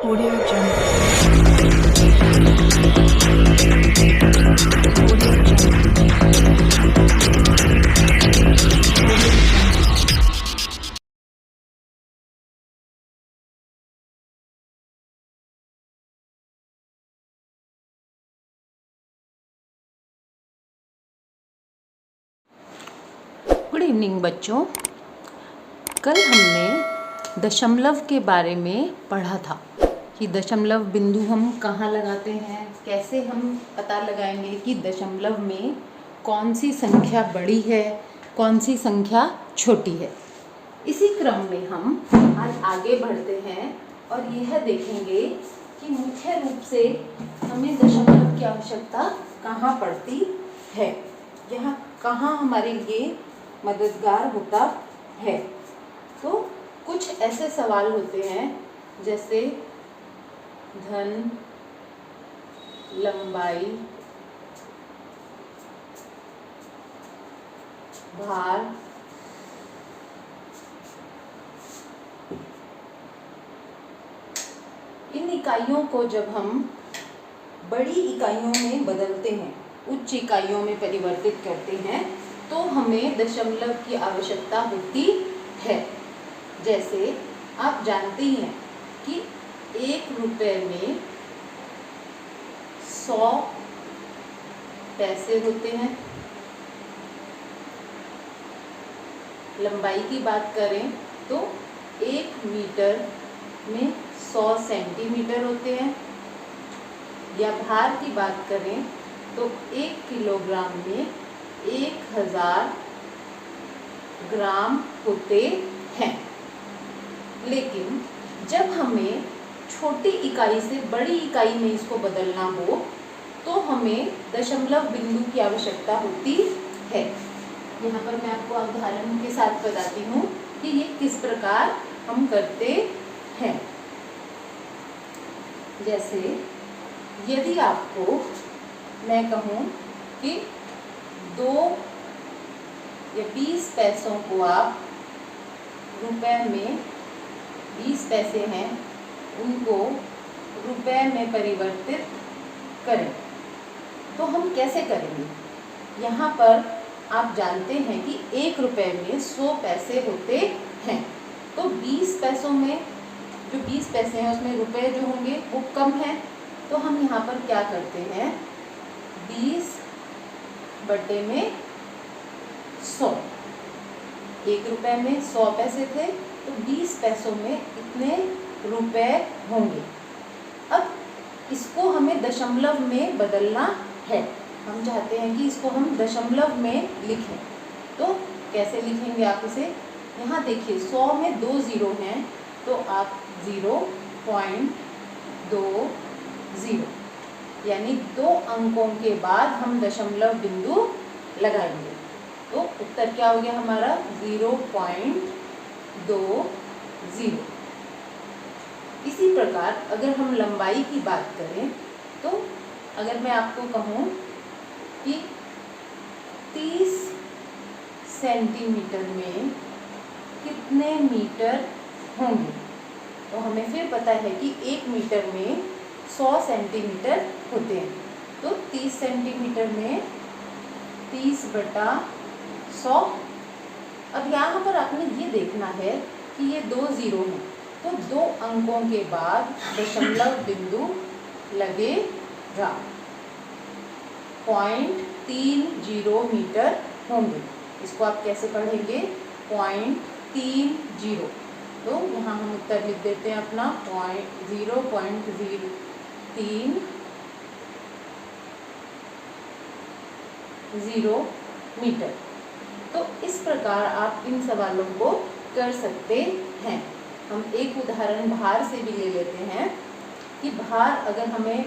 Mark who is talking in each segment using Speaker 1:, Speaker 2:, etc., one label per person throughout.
Speaker 1: Audio Jungle. Audio Jungle.
Speaker 2: Good evening बच्चों। कल हमने दशमलव के बारे में पढ़ा था कि दशमलव बिंदु हम कहाँ लगाते हैं, कैसे हम पता लगाएंगे कि दशमलव में कौन सी संख्या बड़ी है, कौन सी संख्या छोटी है। इसी क्रम में हम आज आगे बढ़ते हैं और यह देखेंगे कि मुख्य रूप से हमें दशमलव की आवश्यकता कहाँ पड़ती है, यह कहाँ हमारे लिए मददगार होता है। तो कुछ ऐसे सवाल होते हैं जैसे धन, लंबाई, भार, इन इकाइयों को जब हम बड़ी इकाइयों में बदलते हैं, उच्च इकाइयों में परिवर्तित करते हैं, तो हमें दशमलव की आवश्यकता होती है। जैसे आप जानते हैं कि 1 रुपए में 100 पैसे होते हैं। लंबाई की बात करें तो 1 मीटर में 100 सेंटीमीटर होते हैं, या भार की बात करें तो 1 किलोग्राम में 1000 ग्राम होते हैं। लेकिन जब हमें छोटी इकाई से बड़ी इकाई में इसको बदलना हो तो हमें दशमलव बिंदु की आवश्यकता होती है। यहाँ पर मैं आपको उदाहरण के साथ बताती हूँ कि ये किस प्रकार हम करते हैं। जैसे यदि आपको मैं कहूँ कि 2 या 20 पैसों को आप रुपए में, 20 पैसे हैं उनको रुपए में परिवर्तित करें, तो हम कैसे करेंगे। यहाँ पर आप जानते हैं कि 1 रुपए में 100 पैसे होते हैं, तो 20 पैसों में जो 20 पैसे हैं उसमें रुपए जो होंगे वो कम है, तो हम यहाँ पर क्या करते हैं, 20 बटे में 100। 1 रुपए में 100 पैसे थे तो 20 पैसों में इतने रुपए होंगे। अब इसको हमें दशमलव में बदलना है, हम चाहते हैं कि इसको हम दशमलव में लिखें। तो कैसे लिखेंगे आप इसे, यहाँ देखिए 100 में 2 जीरो हैं तो आप 0.20 यानी 2 अंकों के बाद हम दशमलव बिंदु लगाएंगे। तो उत्तर क्या हो गया हमारा 0.20। इसी प्रकार अगर हम लंबाई की बात करें तो अगर मैं आपको कहूँ कि 30 सेंटीमीटर में कितने मीटर होंगे, तो हमें फिर पता है कि 1 मीटर में 100 सेंटीमीटर होते हैं, तो 30 सेंटीमीटर में 30 बटा 100। अब यहाँ पर आपने ये देखना है कि ये 2 जीरो हैं, तो 2 अंकों के बाद दशमलव बिंदु लगेगा। 0.30 मीटर होंगे। इसको आप कैसे पढ़ेंगे, 0.30। तो यहाँ हम उत्तर लिख देते हैं अपना 0.03 मीटर। तो इस प्रकार आप इन सवालों को कर सकते हैं। हम एक उदाहरण भार से भी ले लेते हैं कि भार अगर हमें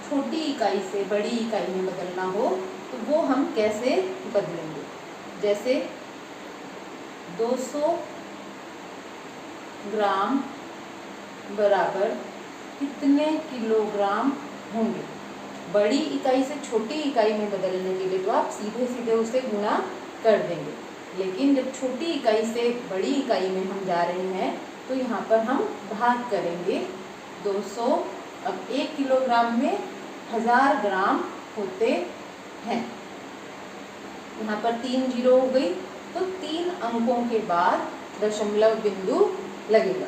Speaker 2: छोटी इकाई से बड़ी इकाई में बदलना हो तो वो हम कैसे बदलेंगे। जैसे 200 ग्राम बराबर कितने किलोग्राम होंगे। बड़ी इकाई से छोटी इकाई में बदलने के लिए तो आप सीधे सीधे उसे गुणा कर देंगे, लेकिन जब छोटी इकाई से बड़ी इकाई में हम जा रहे हैं तो यहाँ पर हम भाग करेंगे 200। अब 1 किलोग्राम में 1000 ग्राम होते हैं। यहाँ पर 3 जीरो हो गई, तो 3 अंकों के बाद दशमलव बिंदु लगेगा।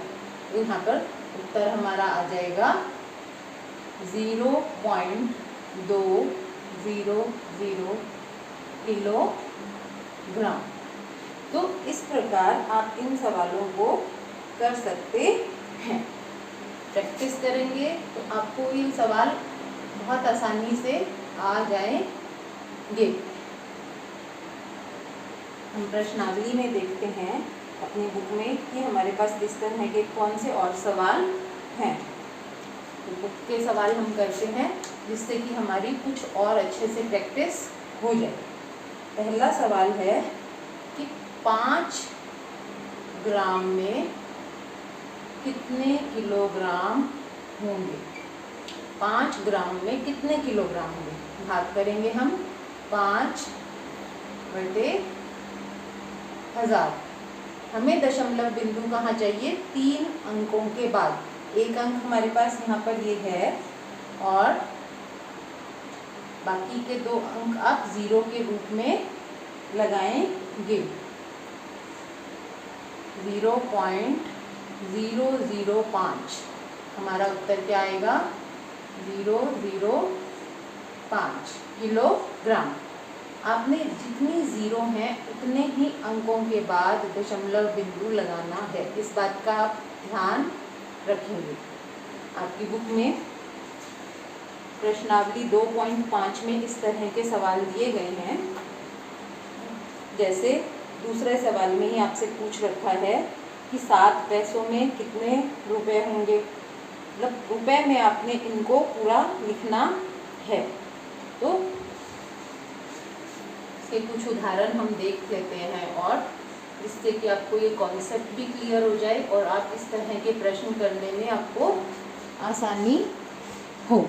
Speaker 2: यहाँ पर उत्तर हमारा आ जाएगा 0.200 किलोग्राम। तो इस प्रकार आप इन सवालों को कर सकते हैं। प्रैक्टिस करेंगे तो आपको ये सवाल बहुत आसानी से आ जाएंगे। हम प्रश्नावली में देखते हैं अपनी बुक में कि हमारे पास इस तरह के कौन से और सवाल हैं। तो बुक के सवाल हम करते हैं जिससे कि हमारी कुछ और अच्छे से प्रैक्टिस हो जाए। पहला सवाल है कि 5 ग्राम में कितने किलोग्राम होंगे। 5 ग्राम में कितने किलोग्राम होंगे। भाग करेंगे हम 5/1000। हमें दशमलव बिंदु कहाँ चाहिए, 3 अंकों के बाद। एक अंक हमारे पास यहाँ पर ये है और बाकी के 2 अंक आप 0 के रूप में लगाएंगे। 0.005 हमारा उत्तर क्या आएगा, 005 किलोग्राम। आपने जितनी 0 हैं उतने ही अंकों के बाद दशमलव बिंदु लगाना है। इस बात का आप ध्यान रखेंगे। आपकी बुक में प्रश्नावली 2.5 में इस तरह के सवाल दिए गए हैं। जैसे दूसरे सवाल में ही आपसे पूछ रखा है कि 7 पैसों में कितने रुपए होंगे। मतलब रुपए में आपने इनको पूरा लिखना है। तो इसके कुछ उदाहरण हम देख लेते हैं और जिससे कि आपको ये कॉन्सेप्ट भी क्लियर हो जाए और आप इस तरह के प्रश्न करने में आपको आसानी हो।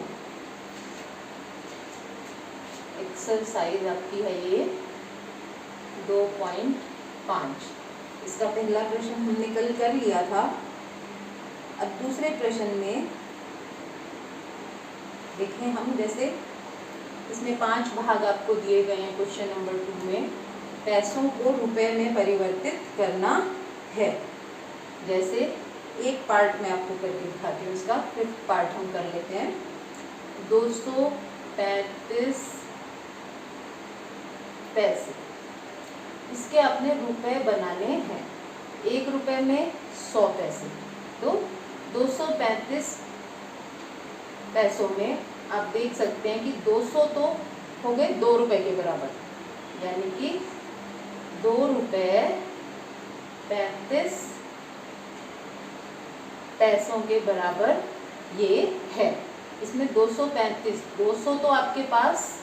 Speaker 2: एक्सरसाइज आपकी है ये 2.5। इसका पहला प्रश्न हमने कल कर लिया था। अब दूसरे प्रश्न में देखें हम, जैसे इसमें 5 भाग आपको दिए गए हैं। क्वेश्चन नंबर 2 में पैसों को रुपए में परिवर्तित करना है। जैसे एक पार्ट में आपको करके दिखाती हूँ, इसका 5th पार्ट हम कर लेते हैं। 235 पैसे, इसके अपने रुपए बनाने हैं। 1 रुपए में 100 पैसे, तो 235 पैसों में आप देख सकते हैं कि 200 तो हो गए 2 रुपए के बराबर, यानी कि 2 रुपए 35 पैसों के बराबर ये है। इसमें 235, 200 तो आपके पास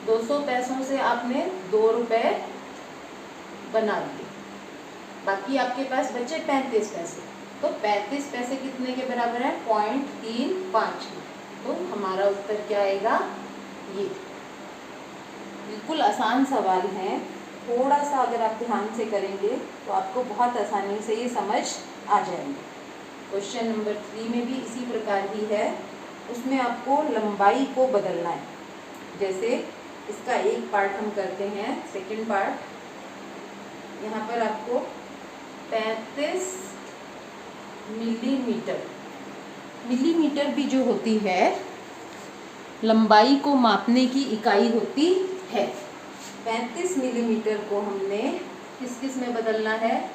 Speaker 2: 200 पैसों से आपने 2 रुपए बना दिए, बाकी आपके पास बचे 35 पैसे। तो 35 पैसे कितने के बराबर है, 0.35। तो हमारा उत्तर क्या आएगा, ये। बिल्कुल आसान सवाल है। थोड़ा सा अगर आप ध्यान से करेंगे तो आपको बहुत आसानी से ये समझ आ जाएंगे। क्वेश्चन नंबर 3 में भी इसी प्रकार ही है। उसमें आपको लंबाई को बदलना है। जैसे इसका एक पार्ट हम करते हैं, सेकंड पार्ट। यहाँ पर आपको 35 मिलीमीटर, मिलीमीटर भी जो होती है लंबाई को मापने की इकाई होती है। 35 मिलीमीटर को हमने किस किस में बदलना है,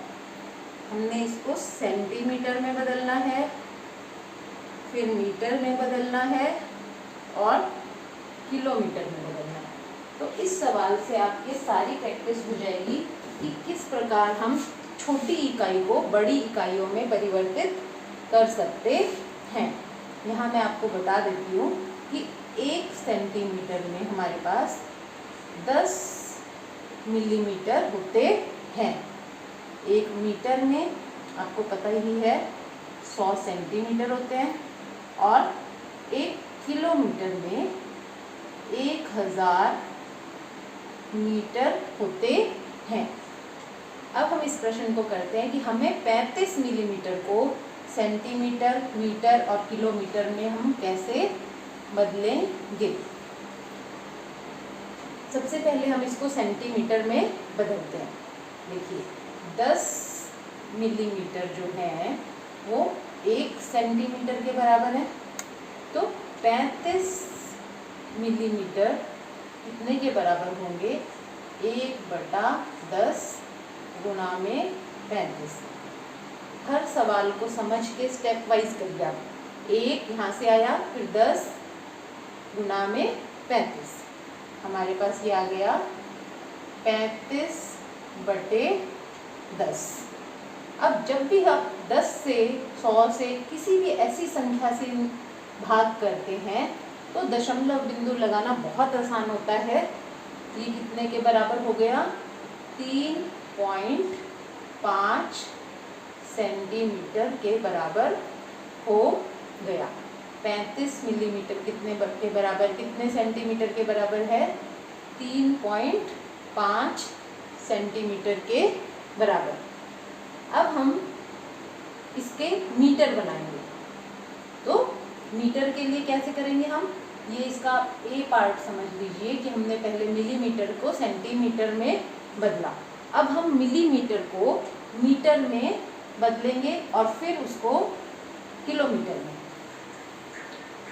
Speaker 2: हमने इसको सेंटीमीटर में बदलना है, फिर मीटर में बदलना है और किलोमीटर में बदलना है। तो इस सवाल से आपकी सारी प्रैक्टिस हो जाएगी कि किस प्रकार हम छोटी इकाई को बड़ी इकाइयों में परिवर्तित कर सकते हैं। यहाँ मैं आपको बता देती हूँ कि 1 सेंटीमीटर में हमारे पास 10 मिलीमीटर होते हैं। 1 मीटर में आपको पता ही है 100 सेंटीमीटर होते हैं और 1 किलोमीटर में 1000 मीटर होते हैं। अब हम इस प्रश्न को करते हैं कि हमें 35 मिलीमीटर को सेंटीमीटर, मीटर और किलोमीटर में हम कैसे बदलेंगे। सबसे पहले हम इसको सेंटीमीटर में बदलते हैं। देखिए 10 मिलीमीटर जो है वो 1 सेंटीमीटर के बराबर है। तो 35 मिलीमीटर कितने के बराबर होंगे, 1/10 गुणा में 35। हर सवाल को समझ के स्टेप वाइज करिए आप। 1 यहाँ से आया, फिर 10 गुणा में 35, हमारे पास ये आ गया 35/10। अब जब भी आप 10 से 100 से किसी भी ऐसी संख्या से भाग करते हैं तो दशमलव बिंदु लगाना बहुत आसान होता है। ये कितने के बराबर हो गया, 3.5 सेंटीमीटर के बराबर हो गया। 35 मिलीमीटर कितने के बराबर, कितने सेंटीमीटर के बराबर है, 3.5 सेंटीमीटर के बराबर। अब हम इसके मीटर बनाएंगे। तो मीटर के लिए कैसे करेंगे हम, ये इसका ए पार्ट समझ लीजिए कि हमने पहले मिलीमीटर को सेंटीमीटर में बदला। अब हम मिलीमीटर को मीटर में बदलेंगे और फिर उसको किलोमीटर में।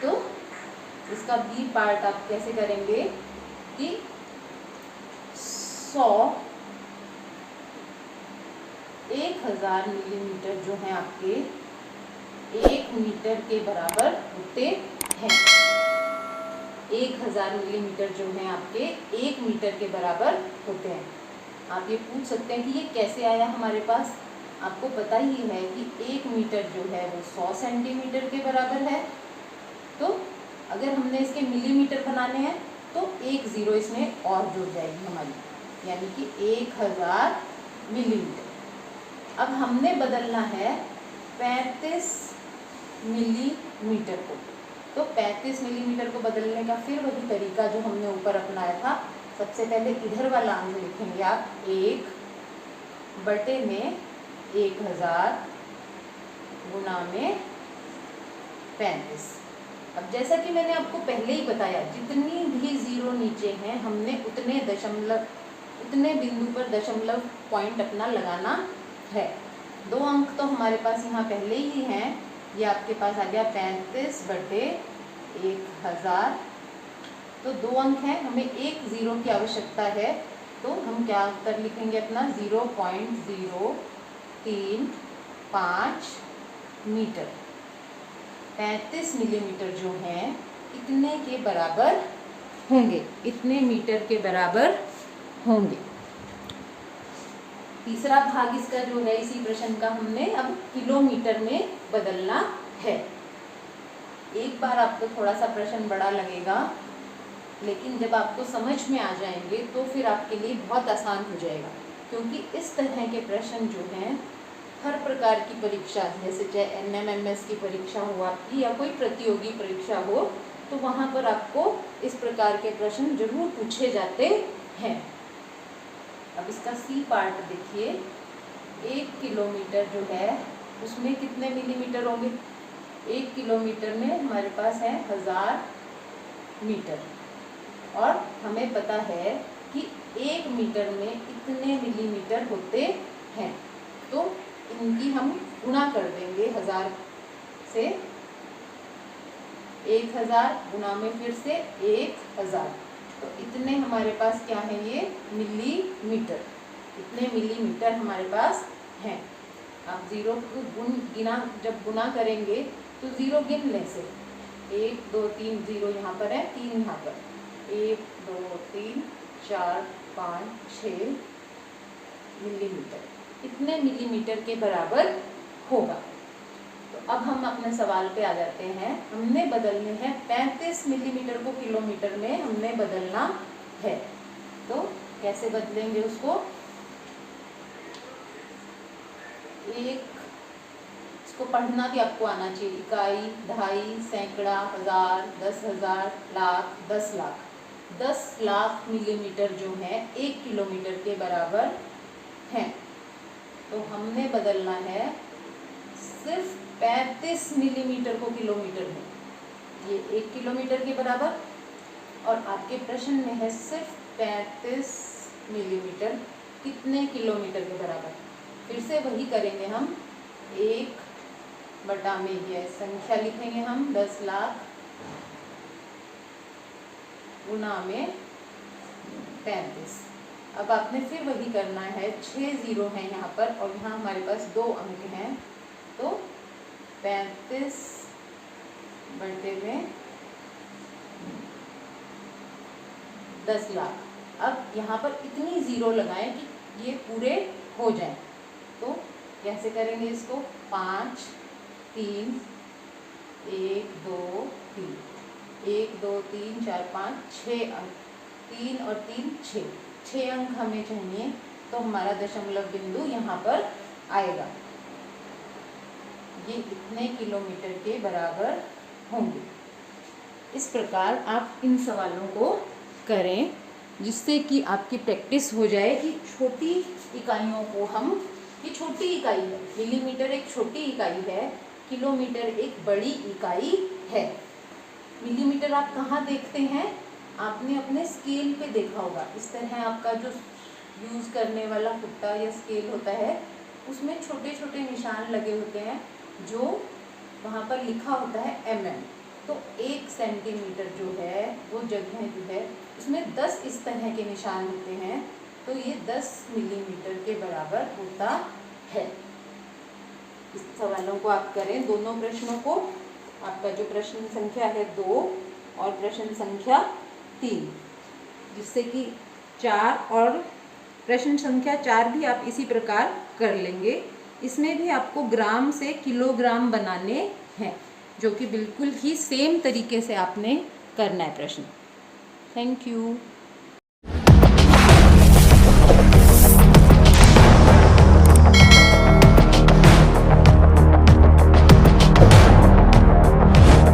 Speaker 2: तो इसका बी पार्ट आप कैसे करेंगे कि 1000 मिलीमीटर जो है आपके 1 मीटर के बराबर होते हैं। 1000 मिलीमीटर जो है आपके 1 मीटर के बराबर होते हैं। आप ये पूछ सकते हैं कि ये कैसे आया हमारे पास। आपको पता ही है कि 1 मीटर जो है वो 100 सेंटीमीटर के बराबर है। तो अगर हमने इसके मिलीमीटर बनाने हैं तो 1 0 इसमें और जुड़ जाएगी हमारी, यानी कि 1000 मिलीमीटर। अब हमने बदलना है 35 मिलीमीटर को। तो 35 मिलीमीटर को बदलने का फिर वही तरीका जो हमने ऊपर अपनाया था। सबसे पहले इधर वाला अंग लिखेंगे आप, 1/1000 गुणा में 35। अब जैसा कि मैंने आपको पहले ही बताया, जितनी भी जीरो नीचे हैं हमने उतने बिंदु पर दशमलव पॉइंट अपना लगाना है। 2 अंक तो हमारे पास यहाँ पहले ही हैं। ये आपके पास आ गया 35/1000। तो 2 अंक हैं, हमें 1 0 की आवश्यकता है। तो हम क्या उत्तर लिखेंगे अपना, 0.035 मीटर। 35 मिलीमीटर जो है इतने के बराबर होंगे, इतने मीटर के बराबर होंगे। तीसरा भाग इसका जो है इसी प्रश्न का हमने अब किलोमीटर में बदलना है। एक बार आपको थोड़ा सा प्रश्न बड़ा लगेगा, लेकिन जब आपको समझ में आ जाएंगे तो फिर आपके लिए बहुत आसान हो जाएगा। क्योंकि इस तरह के प्रश्न जो हैं हर प्रकार की परीक्षा, जैसे चाहे NMMS की परीक्षा हो आपकी या कोई प्रतियोगी परीक्षा हो, तो वहाँ पर आपको इस प्रकार के प्रश्न जरूर पूछे जाते हैं। अब इसका सी पार्ट देखिए, 1 किलोमीटर जो है उसमें कितने मिलीमीटर होंगे। 1 किलोमीटर में हमारे पास है 1000 मीटर और हमें पता है कि 1 मीटर में इतने मिलीमीटर होते हैं। तो इनकी हम गुणा कर देंगे 1000 से, 1000 गुणा में फिर से 1000। तो इतने हमारे पास क्या है, ये मिलीमीटर। इतने मिलीमीटर हमारे पास हैं। आप 0 को जब गुना करेंगे तो 0 गिन लें से, 1 2 3 0 यहाँ पर है, 3 यहाँ पर, 1 2 3 4 5 6 मिलीमीटर। इतने मिलीमीटर के बराबर होगा। तो अब हम अपने सवाल पे आ जाते हैं। हमने बदलने हैं 35 मिलीमीटर को किलोमीटर में हमने बदलना है। तो कैसे बदलेंगे उसको, इसको पढ़ना भी आपको आना चाहिए। इकाई, दहाई, सैकड़ा, हजार, 10,000, लाख, 10 लाख। 10 लाख मिलीमीटर जो है 1 किलोमीटर के बराबर हैं। तो हमने बदलना है सिर्फ 35 मिलीमीटर को किलोमीटर में, ये 1 किलोमीटर के बराबर, और आपके प्रश्न में है सिर्फ 35 मिलीमीटर कितने किलोमीटर के बराबर। फिर से वही करेंगे हम, 1 बटा में यह संख्या लिखेंगे हम 10 लाख गुना में 35। अब आपने फिर वही करना है, 6 जीरो हैं यहाँ पर और यहाँ हमारे पास 2 अंक हैं, तो 35 बटे में 10 लाख। अब यहाँ पर इतनी ज़ीरो लगाएं कि ये पूरे हो जाएं। तो कैसे करेंगे इसको, 5 3 1 2 3 1 2 3 4 5 6 अंक, 3 और 3 6 अंक हमें चाहिए, तो हमारा दशमलव बिंदु यहाँ पर आएगा। ये इतने किलोमीटर के बराबर होंगे। इस प्रकार आप इन सवालों को करें, जिससे कि आपकी प्रैक्टिस हो जाए कि छोटी इकाइयों को हम, ये छोटी इकाई है, मिलीमीटर एक छोटी इकाई है, किलोमीटर एक बड़ी इकाई है। मिलीमीटर आप कहाँ देखते हैं, आपने अपने स्केल पे देखा होगा। इस तरह आपका जो यूज़ करने वाला फुट्टा या स्केल होता है, उसमें छोटे छोटे निशान लगे होते हैं, जो वहाँ पर लिखा होता है mm। तो 1 सेंटीमीटर जो है, वो जगह जो है, उसमें 10 इस तरह के निशान होते हैं, तो ये 10 मिलीमीटर के बराबर होता है। इस सवालों को आप करें, दोनों प्रश्नों को। आपका जो प्रश्न संख्या है 2 और प्रश्न संख्या 3, जिससे कि 4 और प्रश्न संख्या 4 भी आप इसी प्रकार कर लेंगे। इसमें भी आपको ग्राम से किलोग्राम बनाने हैं, जो कि बिल्कुल ही सेम तरीके से आपने करना है प्रश्न। Thank you.